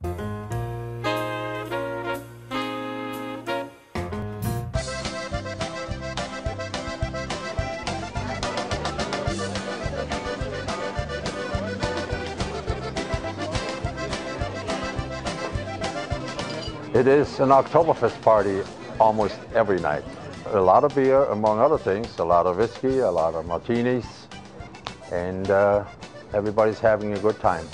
It is an Oktoberfest party almost every night. A lot of beer, among other things, a lot of whiskey, a lot of martinis, and everybody's having a good time.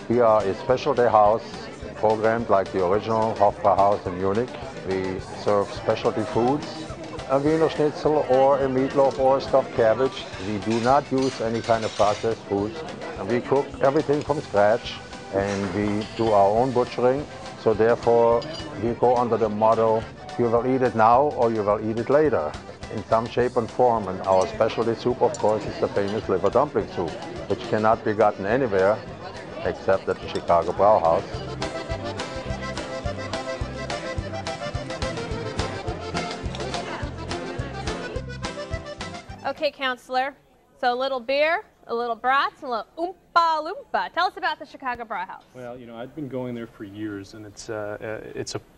We are a specialty house programmed like the original Hofbrauhaus in Munich. We serve specialty foods, a Wiener Schnitzel or a meatloaf or a stuffed cabbage. We do not use any kind of processed foods. And we cook everything from scratch, and we do our own butchering. So therefore, we go under the motto, you will eat it now or you will eat it later, in some shape and form. And our specialty soup, of course, is the famous liver dumpling soup, which cannot be gotten anywhere except at the Chicago Brauhaus. Okay, Counselor, so a little beer, a little brats, and a little oompa loompa. Tell us about the Chicago Brauhaus. Well, you know, I've been going there for years, and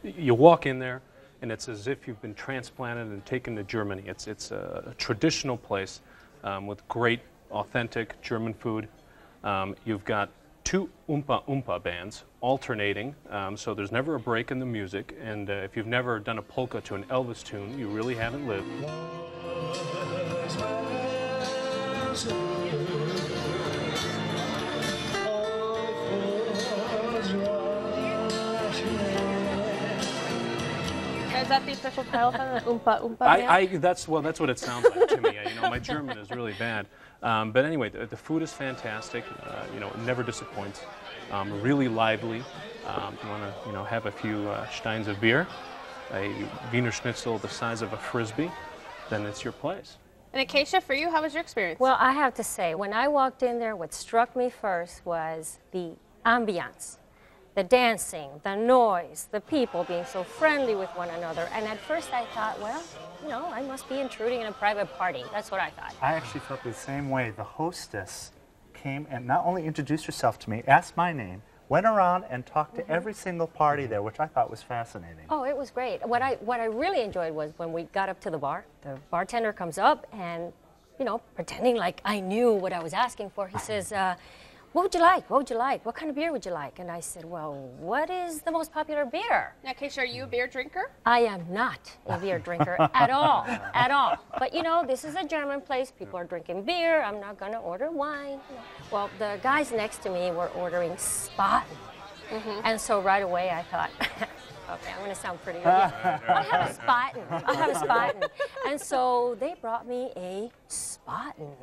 you walk in there, and it's as if you've been transplanted and taken to Germany. It's a traditional place with great, authentic German food. You've got two oompa oompa bands alternating, so there's never a break in the music, and if you've never done a polka to an Elvis tune, you really haven't lived. Is that the official title from the Oompa Oompa band? That's what it sounds like to me. You know, my German is really bad. But anyway, the food is fantastic. You know, it never disappoints. Really lively. You want to, you know, have a few steins of beer, a Wiener Schnitzel the size of a Frisbee, then it's your place. And Acacia, for you, how was your experience? Well, I have to say, when I walked in there, what struck me first was the ambiance, the dancing, the noise, the people being so friendly with one another. And at first I thought, well, you know, I must be intruding in a private party. That's what I thought. I actually felt the same way. The hostess came and not only introduced herself to me, asked my name, went around and talked to every single party there, which I thought was fascinating. Oh, it was great. What I really enjoyed was when we got up to the bar, the bartender comes up and, you know, pretending like I knew what I was asking for, he says, what would you like? What would you like? What kind of beer would you like? And I said, well, what is the most popular beer? Now, Acacia, are you a beer drinker? I am not a beer drinker at all, at all. But, you know, this is a German place. People are drinking beer. I'm not going to order wine. Well, the guys next to me were ordering Spaten. And so right away I thought, okay, I'm going to sound pretty good. Yeah, I'll have a Spaten. I'll have a Spaten. And so they brought me a Spaten.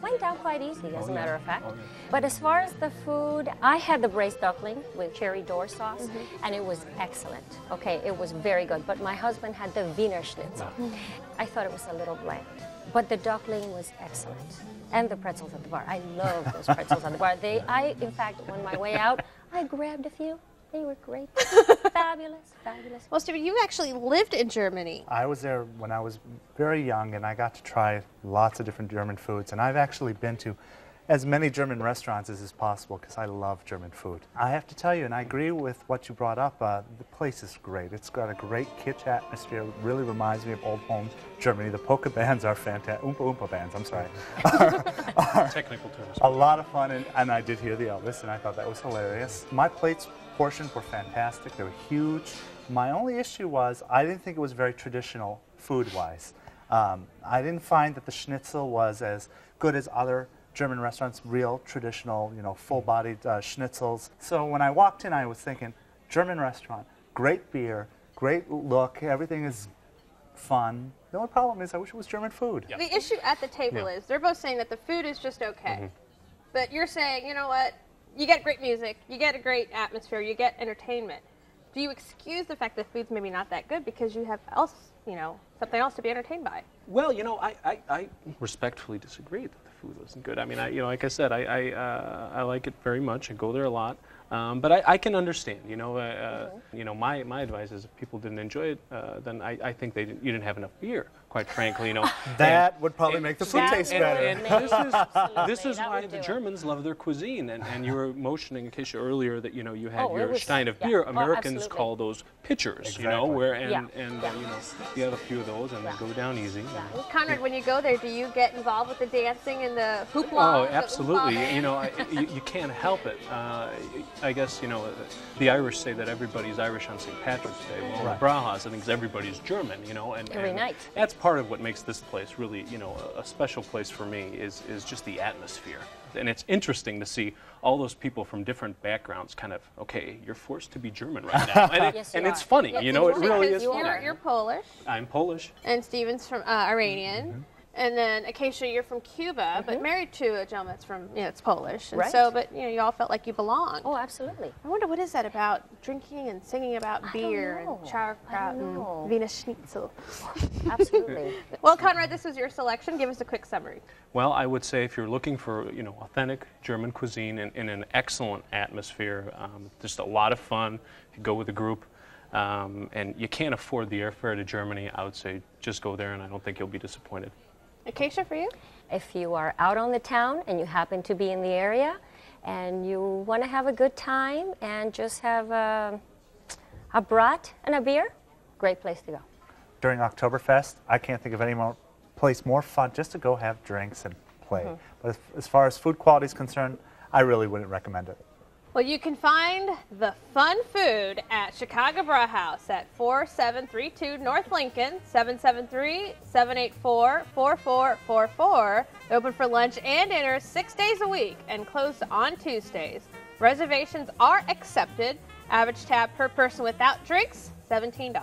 Went down quite easy, as a matter of fact. But as far as the food, I had the braised duckling with cherry door sauce, and it was excellent. Okay, it was very good. But my husband had the Wiener Schnitzel. I thought it was a little bland. But the duckling was excellent. And the pretzels at the bar. I love those pretzels at the bar. In fact, on my way out, I grabbed a few. They were great. Fabulous, fabulous. Well, Stephen, you actually lived in Germany. I was there when I was very young, and I got to try lots of different German foods. And I've actually been to as many German restaurants as is possible because I love German food. I have to tell you, and I agree with what you brought up, the place is great. It's got a great kitsch atmosphere. It really reminds me of old home Germany. The polka bands are fantastic. Oompa Oompa bands, I'm sorry. Technical terms. A lot of fun, and I did hear the Elvis, and I thought that was hilarious. My plates portions were fantastic. They were huge. My only issue was I didn't think it was very traditional food-wise. I didn't find that the schnitzel was as good as other German restaurants, real traditional, you know, full-bodied schnitzels. So when I walked in, I was thinking, German restaurant, great beer, great look, everything is fun. The only problem is I wish it was German food. Yep. The issue at the table is they're both saying that the food is just okay. But you're saying, you know what, you get great music, you get a great atmosphere, you get entertainment. Do you excuse the fact that food's maybe not that good because you have something else to be entertained by? Well, you know, I respectfully disagree that the food wasn't good. I mean, you know, like I said, I like it very much. I go there a lot, but I can understand. You know, my advice is if people didn't enjoy it, then I think you didn't have enough beer. quite frankly, you know. That would probably make the food taste better. And this is why the Germans love their cuisine. And you were mentioning, Keisha, earlier that, you know, you had your stein of beer. Americans call those pitchers, you know, where you know, you have a few of those and they go down easy. Well, Conrad, when you go there, do you get involved with the dancing and the hoopla? Oh, absolutely. You know, you can't help it. I guess, you know, the Irish say that everybody's Irish on St. Patrick's Day. Well, the Brauhaus, I think everybody's German, you know. And every night. That's part of what makes this place really, you know, a special place for me is just the atmosphere. And it's interesting to see all those people from different backgrounds kind of, okay, you're forced to be German right now. And, it's funny, you know, it really is funny. You're Polish. I'm Polish. And Steven's from Iranian. Mm-hmm. And then Acacia, you're from Cuba, but married to a gentleman that's from, you know, it's Polish. And Right. so, but, you know, you all felt like you belonged. Oh, absolutely. I wonder what is that about drinking and singing about beer and sauerkraut and Wiener Schnitzel. Absolutely. Well, Conrad, this was your selection. Give us a quick summary. Well, I would say if you're looking for, you know, authentic German cuisine in an excellent atmosphere, just a lot of fun, if you go with a group, and you can't afford the airfare to Germany, I would say just go there and I don't think you'll be disappointed. Acacia, for you? If you are out on the town and you happen to be in the area and you want to have a good time and just have a brat and a beer, great place to go. During Oktoberfest, I can't think of any place more fun just to go have drinks and play. But as far as food quality is concerned, I really wouldn't recommend it. Well, you can find the fun food at Chicago Brauhaus at 4732 North Lincoln, 773-784-4444. They're open for lunch and dinner 6 days a week and closed on Tuesdays. Reservations are accepted. Average tab per person without drinks, $17.